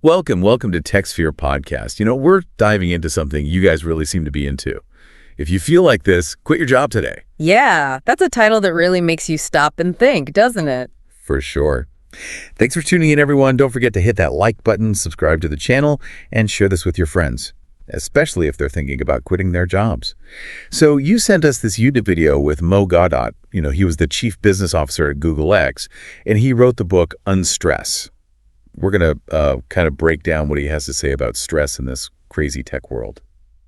Welcome to TechSphere Podcast. We're diving into something you guys really seem to be into. If you feel like this, quit your job today. Yeah, that's a title that really makes you stop and think, doesn't it? For sure. Thanks for tuning in, everyone. Don't forget to hit that like button, subscribe to the channel, and share this with your friends, especially if they're thinking about quitting their jobs. So you sent us this YouTube video with Mo Gawdat. He was the chief business officer at Google X, and he wrote the book Unstress. We're going to kind of break down what he has to say about stress in this crazy tech world.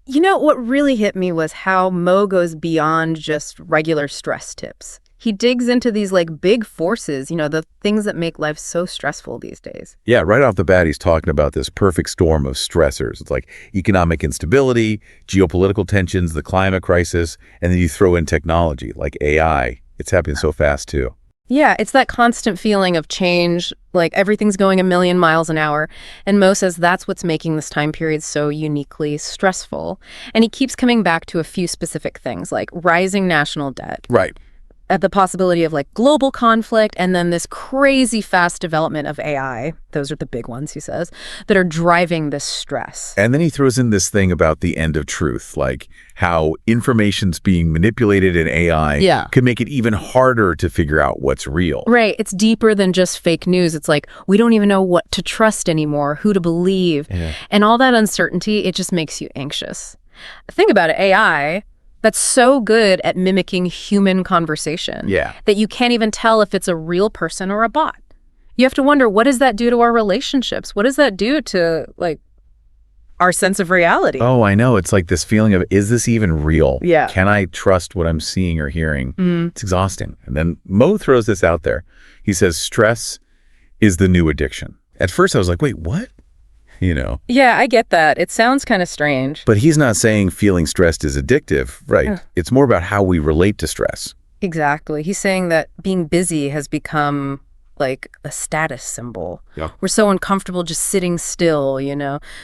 What really hit me was how Mo goes beyond just regular stress tips. He digs into these big forces, the things that make life so stressful these days. Yeah, right off the bat, he's talking about this perfect storm of stressors. It's like economic instability, geopolitical tensions, the climate crisis, and then you throw in technology like AI. It's happening so fast, too. Yeah, it's that constant feeling of change, like everything's going a million miles an hour. And Mo says that's what's making this time period so uniquely stressful. And he keeps coming back to a few specific things, like rising national debt. Right. At the possibility of global conflict, and then this crazy fast development of AI. Those are the big ones, he says, that are driving this stress. And then he throws in this thing about the end of truth, like how information's being manipulated in AI could make it even harder to figure out what's real. Right. It's deeper than just fake news. It's like we don't even know what to trust anymore, who to believe. Yeah. And all that uncertainty, it just makes you anxious. Think about it, AI, that's so good at mimicking human conversation that you can't even tell if it's a real person or a bot. You have to wonder, what does that do to our relationships? What does that do to, our sense of reality? Oh, I know. It's like this feeling of, is this even real? Yeah. Can I trust what I'm seeing or hearing? It's exhausting. And then Mo throws this out there. He says, stress is the new addiction. At first, I was like, wait, what? Yeah, I get that. It sounds kind of strange. But he's not saying feeling stressed is addictive, right? Yeah. It's more about how we relate to stress. Exactly. He's saying that being busy has become like a status symbol. Yeah. We're so uncomfortable just sitting still,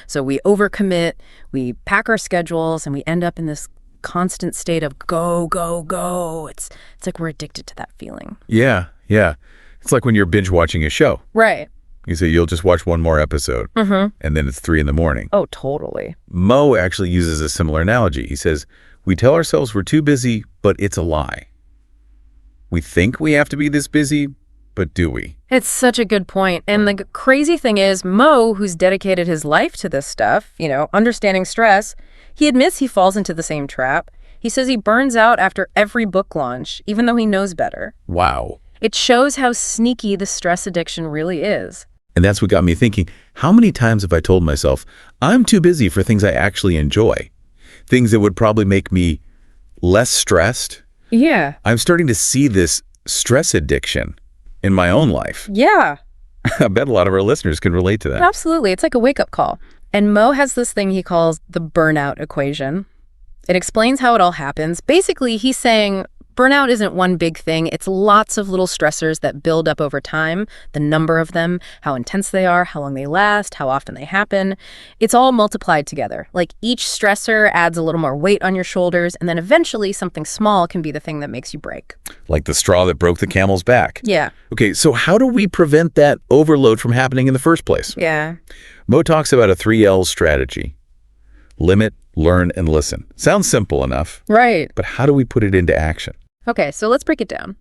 So we overcommit, we pack our schedules, and we end up in this constant state of go, go, go. It's like we're addicted to that feeling. Yeah. It's like when you're binge watching a show. Right. You say you'll just watch one more episode, and then it's 3 a.m. Oh, totally. Mo actually uses a similar analogy. He says, we tell ourselves we're too busy, but it's a lie. We think we have to be this busy, but do we? It's such a good point. And the crazy thing is, Mo, who's dedicated his life to this stuff, understanding stress, he admits he falls into the same trap. He says he burns out after every book launch, even though he knows better. Wow. It shows how sneaky the stress addiction really is. And that's what got me thinking, how many times have I told myself, I'm too busy for things I actually enjoy? Things that would probably make me less stressed? Yeah. I'm starting to see this stress addiction in my own life. Yeah. I bet a lot of our listeners can relate to that. Absolutely. It's like a wake-up call. And Mo has this thing he calls the burnout equation. It explains how it all happens. Basically, he's saying burnout isn't one big thing. It's lots of little stressors that build up over time, the number of them, how intense they are, how long they last, how often they happen. It's all multiplied together. Like each stressor adds a little more weight on your shoulders, and then eventually something small can be the thing that makes you break. Like the straw that broke the camel's back. Yeah. Okay, so how do we prevent that overload from happening in the first place? Yeah. Mo talks about a 3L strategy. Limit, learn, and listen. Sounds simple enough. Right. But how do we put it into action? Okay, so let's break it down.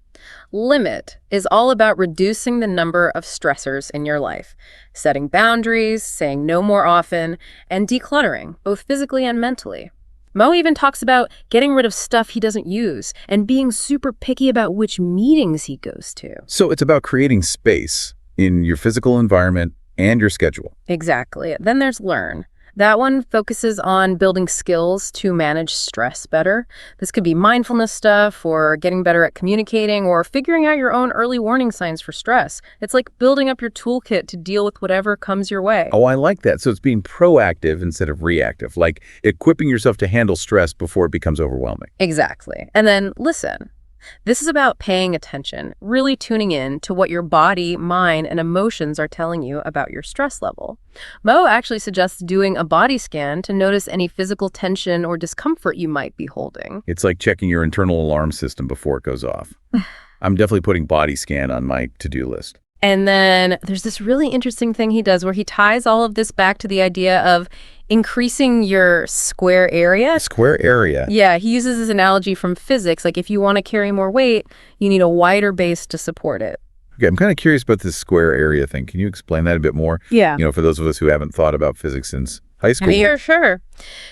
Limit is all about reducing the number of stressors in your life, setting boundaries, saying no more often, and decluttering, both physically and mentally. Mo even talks about getting rid of stuff he doesn't use and being super picky about which meetings he goes to. So it's about creating space in your physical environment and your schedule. Exactly. Then there's learn. That one focuses on building skills to manage stress better. This could be mindfulness stuff or getting better at communicating or figuring out your own early warning signs for stress. It's like building up your toolkit to deal with whatever comes your way. Oh, I like that. So it's being proactive instead of reactive, like equipping yourself to handle stress before it becomes overwhelming. Exactly. And then listen. This is about paying attention, really tuning in to what your body, mind, and emotions are telling you about your stress level. Mo actually suggests doing a body scan to notice any physical tension or discomfort you might be holding. It's like checking your internal alarm system before it goes off. I'm definitely putting body scan on my to-do list. And then there's this really interesting thing he does where he ties all of this back to the idea of increasing your square area. Square area. Yeah, he uses this analogy from physics. Like if you want to carry more weight, you need a wider base to support it. Okay, I'm kind of curious about this square area thing. Can you explain that a bit more? Yeah. For those of us who haven't thought about physics since high school. Yeah, sure.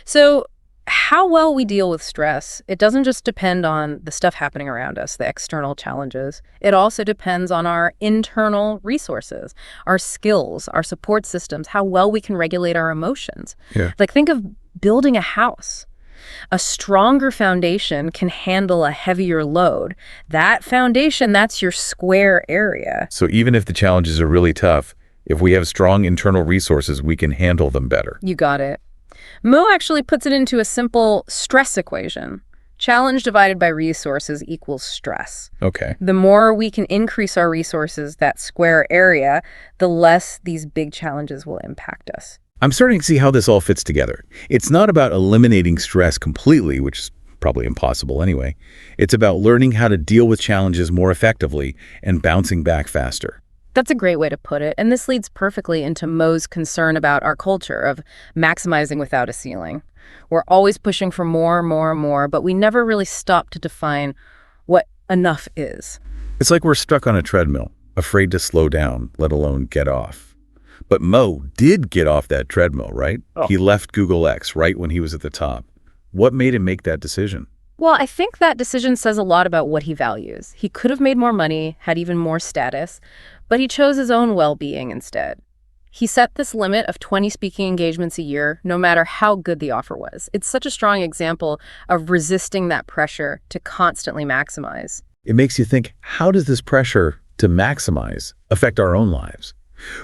So how well we deal with stress, it doesn't just depend on the stuff happening around us, the external challenges. It also depends on our internal resources, our skills, our support systems, how well we can regulate our emotions. Yeah. Like think of building a house. A stronger foundation can handle a heavier load. That foundation, that's your square area. So even if the challenges are really tough, if we have strong internal resources, we can handle them better. You got it. Mo actually puts it into a simple stress equation. Challenge divided by resources equals stress. Okay. The more we can increase our resources, that square area, the less these big challenges will impact us. I'm starting to see how this all fits together. It's not about eliminating stress completely, which is probably impossible anyway. It's about learning how to deal with challenges more effectively and bouncing back faster. That's a great way to put it, and this leads perfectly into Mo's concern about our culture of maximizing without a ceiling. We're always pushing for more, but we never really stop to define what enough is. It's like we're stuck on a treadmill, afraid to slow down, let alone get off. But Mo did get off that treadmill, right? Oh. He left Google X right when he was at the top. What made him make that decision? Well, I think that decision says a lot about what he values. He could have made more money, had even more status, but he chose his own well-being instead. He set this limit of 20 speaking engagements a year, no matter how good the offer was. It's such a strong example of resisting that pressure to constantly maximize. It makes you think, how does this pressure to maximize affect our own lives?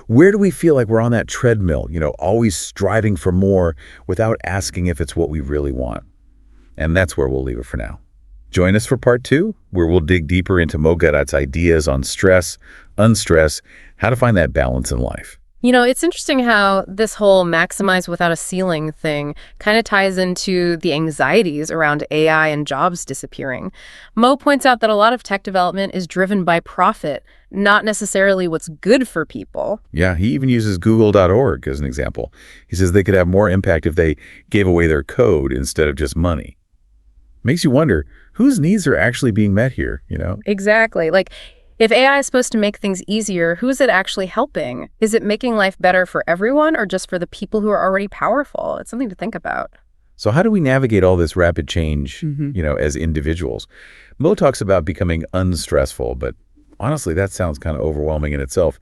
Where do we feel like we're on that treadmill, always striving for more without asking if it's what we really want? And that's where we'll leave it for now. Join us for part 2, where we'll dig deeper into Mo Gawdat's ideas on stress, unstress, how to find that balance in life. It's interesting how this whole maximize without a ceiling thing kind of ties into the anxieties around AI and jobs disappearing. Mo points out that a lot of tech development is driven by profit, not necessarily what's good for people. Yeah, he even uses Google.org as an example. He says they could have more impact if they gave away their code instead of just money. Makes you wonder, whose needs are actually being met here, Exactly. Like, if AI is supposed to make things easier, who is it actually helping? Is it making life better for everyone or just for the people who are already powerful? It's something to think about. So how do we navigate all this rapid change, as individuals? Mo talks about becoming unstressful, but honestly, that sounds kind of overwhelming in itself.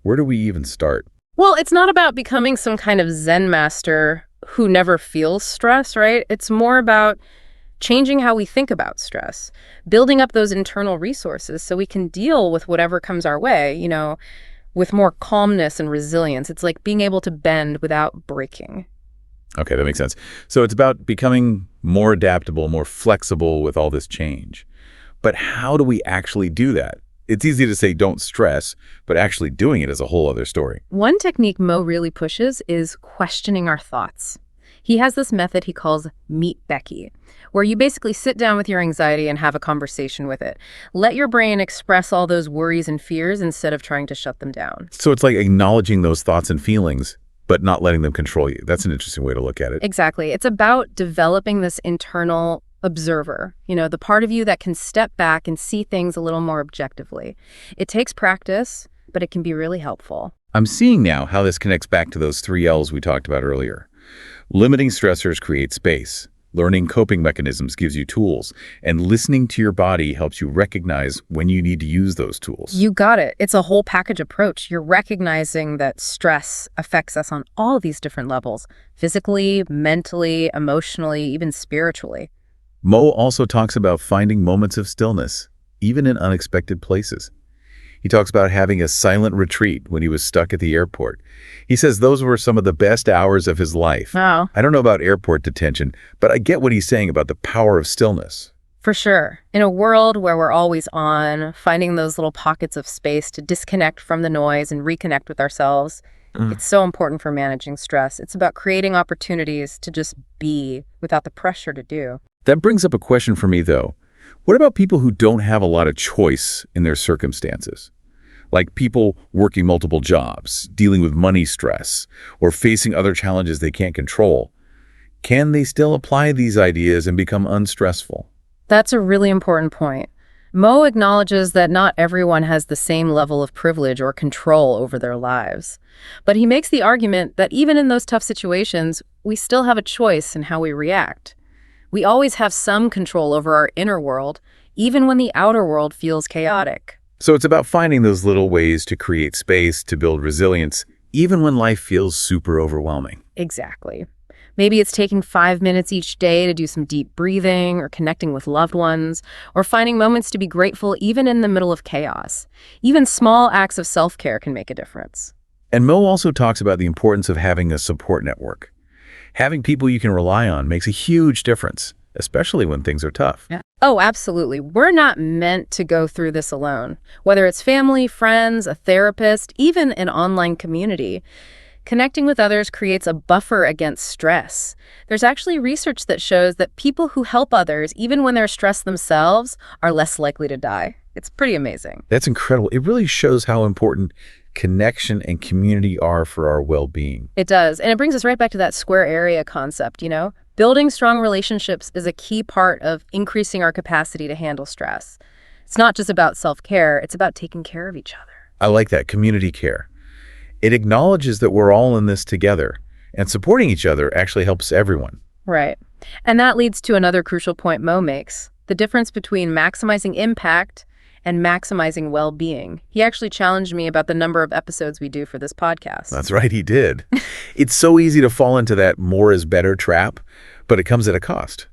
Where do we even start? Well, it's not about becoming some kind of Zen master who never feels stress, right? It's more about changing how we think about stress, building up those internal resources so we can deal with whatever comes our way, with more calmness and resilience. It's like being able to bend without breaking. Okay, that makes sense. So it's about becoming more adaptable, more flexible with all this change. But how do we actually do that? It's easy to say don't stress, but actually doing it is a whole other story. One technique Mo really pushes is questioning our thoughts. He has this method he calls Meet Becky, where you basically sit down with your anxiety and have a conversation with it. Let your brain express all those worries and fears instead of trying to shut them down. So it's like acknowledging those thoughts and feelings, but not letting them control you. That's an interesting way to look at it. Exactly. It's about developing this internal observer, the part of you that can step back and see things a little more objectively. It takes practice, but it can be really helpful. I'm seeing now how this connects back to those 3 L's we talked about earlier. Limiting stressors creates space. Learning coping mechanisms gives you tools, and listening to your body helps you recognize when you need to use those tools. You got it. It's a whole package approach. You're recognizing that stress affects us on all these different levels, physically, mentally, emotionally, even spiritually. Mo also talks about finding moments of stillness, even in unexpected places. He talks about having a silent retreat when he was stuck at the airport. He says those were some of the best hours of his life. Oh. I don't know about airport detention, but I get what he's saying about the power of stillness. For sure. In a world where we're always on, finding those little pockets of space to disconnect from the noise and reconnect with ourselves, it's so important for managing stress. It's about creating opportunities to just be without the pressure to do. That brings up a question for me, though. What about people who don't have a lot of choice in their circumstances? like people working multiple jobs, dealing with money stress, or facing other challenges they can't control. Can they still apply these ideas and become unstressful? That's a really important point. Mo acknowledges that not everyone has the same level of privilege or control over their lives. But he makes the argument that even in those tough situations, we still have a choice in how we react. We always have some control over our inner world, even when the outer world feels chaotic. So it's about finding those little ways to create space, to build resilience, even when life feels super overwhelming. Exactly. Maybe it's taking 5 minutes each day to do some deep breathing or connecting with loved ones, or finding moments to be grateful even in the middle of chaos. Even small acts of self-care can make a difference. And Mo also talks about the importance of having a support network. Having people you can rely on makes a huge difference, especially when things are tough. Yeah. Oh, absolutely. We're not meant to go through this alone. Whether it's family, friends, a therapist, even an online community. Connecting with others creates a buffer against stress. There's actually research that shows that people who help others, even when they're stressed themselves, are less likely to die. It's pretty amazing. That's incredible. It really shows how important connection and community are for our well-being. It does. And it brings us right back to that square area concept, Building strong relationships is a key part of increasing our capacity to handle stress. It's not just about self-care, it's about taking care of each other. I like that, community care. It acknowledges that we're all in this together, and supporting each other actually helps everyone. Right. And that leads to another crucial point Mo makes, the difference between maximizing impact and maximizing well-being. He actually challenged me about the number of episodes we do for this podcast. That's right, he did. It's so easy to fall into that more is better trap, but it comes at a cost.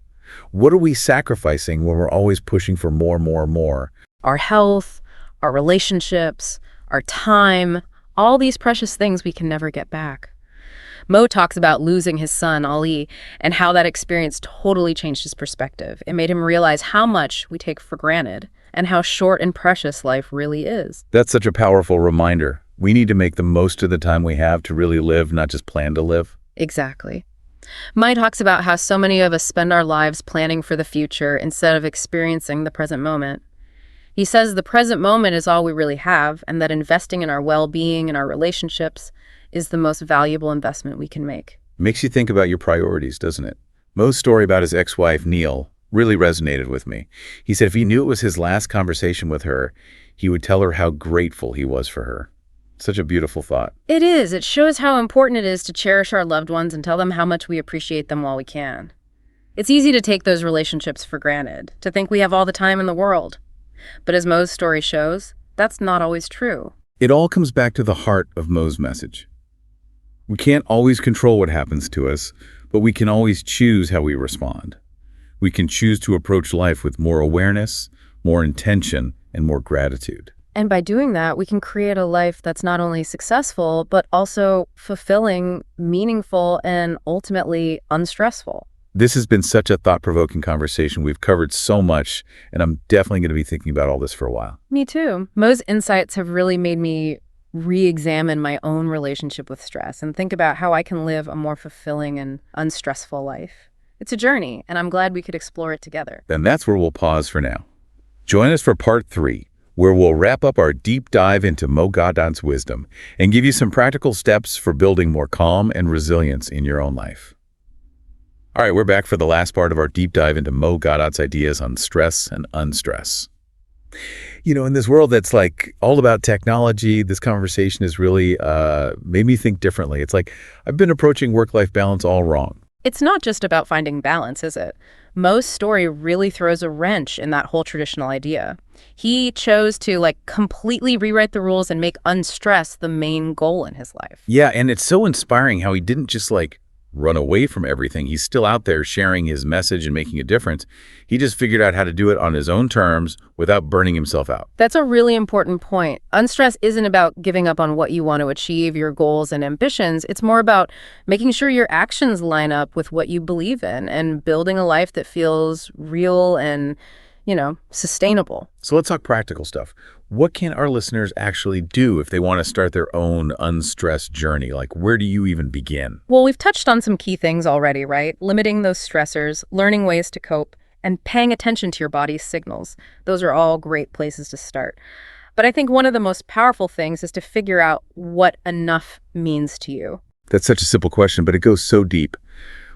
What are we sacrificing when we're always pushing for more? Our health, our relationships, our time, all these precious things we can never get back. Mo talks about losing his son, Ali, and how that experience totally changed his perspective. It made him realize how much we take for granted and how short and precious life really is. That's such a powerful reminder. We need to make the most of the time we have to really live, not just plan to live. Exactly. Mo talks about how so many of us spend our lives planning for the future instead of experiencing the present moment. He says the present moment is all we really have, and that investing in our well-being and our relationships is the most valuable investment we can make. Makes you think about your priorities, doesn't it? Mo's story about his ex-wife, Neil, really resonated with me. He said if he knew it was his last conversation with her, he would tell her how grateful he was for her. Such a beautiful thought. It is. It shows how important it is to cherish our loved ones and tell them how much we appreciate them while we can. It's easy to take those relationships for granted, to think we have all the time in the world. But as Mo's story shows, that's not always true. It all comes back to the heart of Mo's message. We can't always control what happens to us, but we can always choose how we respond. We can choose to approach life with more awareness, more intention, and more gratitude. And by doing that, we can create a life that's not only successful, but also fulfilling, meaningful, and ultimately unstressful. This has been such a thought-provoking conversation. We've covered so much, and I'm definitely going to be thinking about all this for a while. Me too. Mo's insights have really made me re-examine my own relationship with stress and think about how I can live a more fulfilling and unstressful life. It's a journey, and I'm glad we could explore it together. Then that's where we'll pause for now. Join us for part 3, where we'll wrap up our deep dive into Mo Gawdat's wisdom and give you some practical steps for building more calm and resilience in your own life. All right, we're back for the last part of our deep dive into Mo Gawdat's ideas on stress and unstress. In this world that's like all about technology, this conversation has really made me think differently. It's like I've been approaching work-life balance all wrong. It's not just about finding balance, is it? Mo's story really throws a wrench in that whole traditional idea. He chose to completely rewrite the rules and make unstress the main goal in his life. Yeah, and it's so inspiring how he didn't just run away from everything. He's still out there sharing his message and making a difference. He just figured out how to do it on his own terms without burning himself out. That's a really important point. Unstress isn't about giving up on what you want to achieve, your goals and ambitions. It's more about making sure your actions line up with what you believe in and building a life that feels real and, sustainable. So let's talk practical stuff. What can our listeners actually do if they want to start their own unstressed journey? Where do you even begin? Well, we've touched on some key things already, right? Limiting those stressors, learning ways to cope, and paying attention to your body's signals. Those are all great places to start. But I think one of the most powerful things is to figure out what enough means to you. That's such a simple question, but it goes so deep.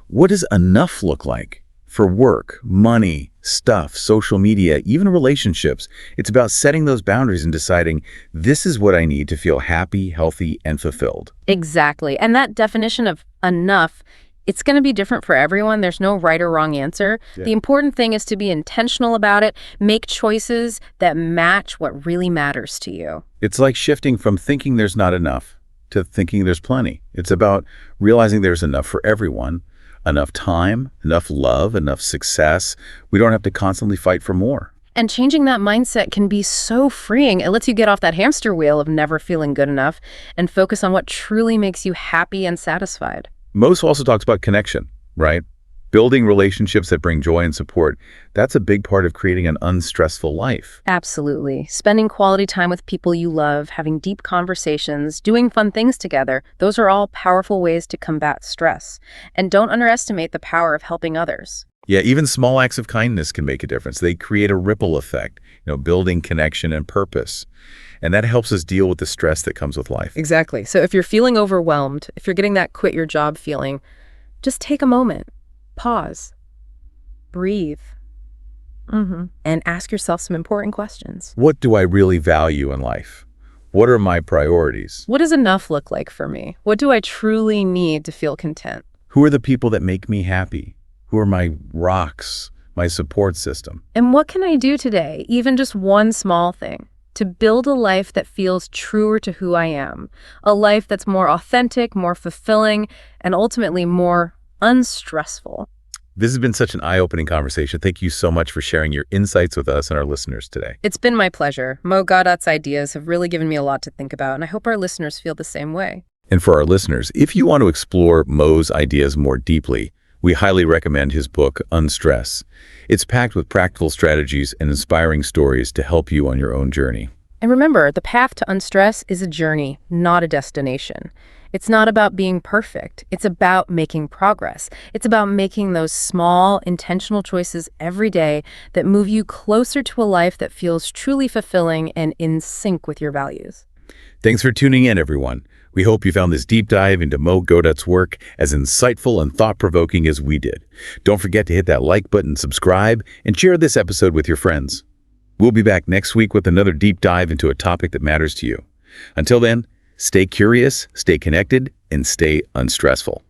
What does enough look like? For work, money, stuff, social media, even relationships, it's about setting those boundaries and deciding this is what I need to feel happy, healthy, and fulfilled. Exactly. And that definition of enough, it's going to be different for everyone. There's no right or wrong answer. Yeah. The important thing is to be intentional about it, make choices that match what really matters to you. It's like shifting from thinking there's not enough to thinking there's plenty. It's about realizing there's enough for everyone. Enough time, enough love, enough success. We don't have to constantly fight for more. And changing that mindset can be so freeing. It lets you get off that hamster wheel of never feeling good enough and focus on what truly makes you happy and satisfied. Mo also talks about connection, right? Building relationships that bring joy and support. That's a big part of creating an unstressful life. Absolutely. Spending quality time with people you love, having deep conversations, doing fun things together, those are all powerful ways to combat stress. And don't underestimate the power of helping others. Yeah, even small acts of kindness can make a difference. They create a ripple effect, building connection and purpose. And that helps us deal with the stress that comes with life. Exactly. So if you're feeling overwhelmed, if you're getting that quit your job feeling, just take a moment. Pause, breathe, and ask yourself some important questions. What do I really value in life? What are my priorities? What does enough look like for me? What do I truly need to feel content? Who are the people that make me happy? Who are my rocks, my support system? And what can I do today, even just one small thing, to build a life that feels truer to who I am? A life that's more authentic, more fulfilling, and ultimately more unstressful. This has been such an eye-opening conversation. Thank you so much for sharing your insights with us and our listeners today. It's been my pleasure. Mo Gawdat's ideas have really given me a lot to think about, and I hope our listeners feel the same way. And for our listeners, if you want to explore Mo's ideas more deeply, we highly recommend his book, Unstress. It's packed with practical strategies and inspiring stories to help you on your own journey. And remember, the path to unstress is a journey, not a destination. It's not about being perfect. It's about making progress. It's about making those small, intentional choices every day that move you closer to a life that feels truly fulfilling and in sync with your values. Thanks for tuning in, everyone. We hope you found this deep dive into Mo Gawdat's work as insightful and thought-provoking as we did. Don't forget to hit that like button, subscribe, and share this episode with your friends. We'll be back next week with another deep dive into a topic that matters to you. Until then, stay curious, stay connected, and stay unstressful.